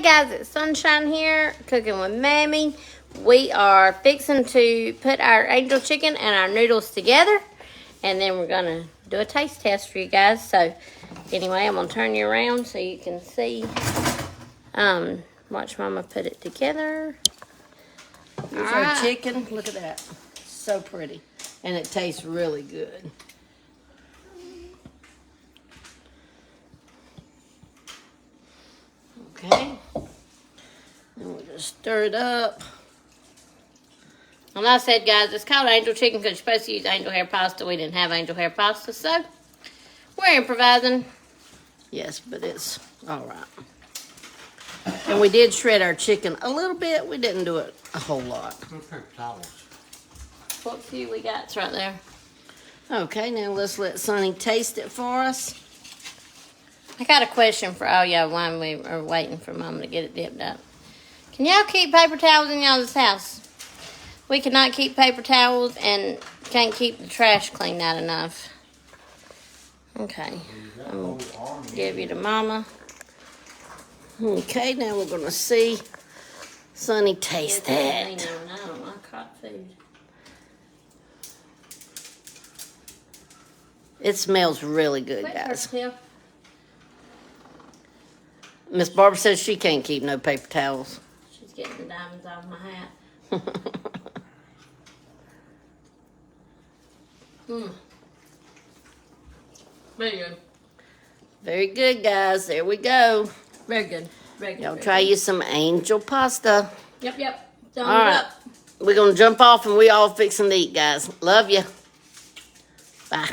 guys, it's Sunshine here, cooking with Mammy. We are fixing to put our angel chicken and our noodles together, and then we're gonna do a taste test for you guys. So anyway, I'm gonna turn you around so you can see. Watch Mama put it together. Here's our chicken. Look at that. So pretty. And it tastes really good. Okay. And we'll just stir it up. And like I said, guys, it's called angel chicken because you're supposed to use angel hair pasta. We didn't have angel hair pasta, so we're improvising. Yes, but it's all right. And we did shred our chicken a little bit. We didn't do it a whole lot. What few we got? It's right there. Okay, now let's let Sonny taste it for us. I got a question for all y'all while we are waiting for Mama to get it dipped up. Can y'all keep paper towels in y'all's house? We cannot keep paper towels and can't keep the trash cleaned out enough. Okay. I'm going to give you to Mama. Okay, now we're going to see Sonny taste that. I don't like hot food. It smells really good, guys. Miss Barbara says she can't keep no paper towels. She's getting the diamonds off my hat. Very good. Very good, guys. There we go. Very good. Very good. Y'all try you some angel pasta. Yep. All right. We're going to jump off and we all fixing to eat, guys. Love you. Bye.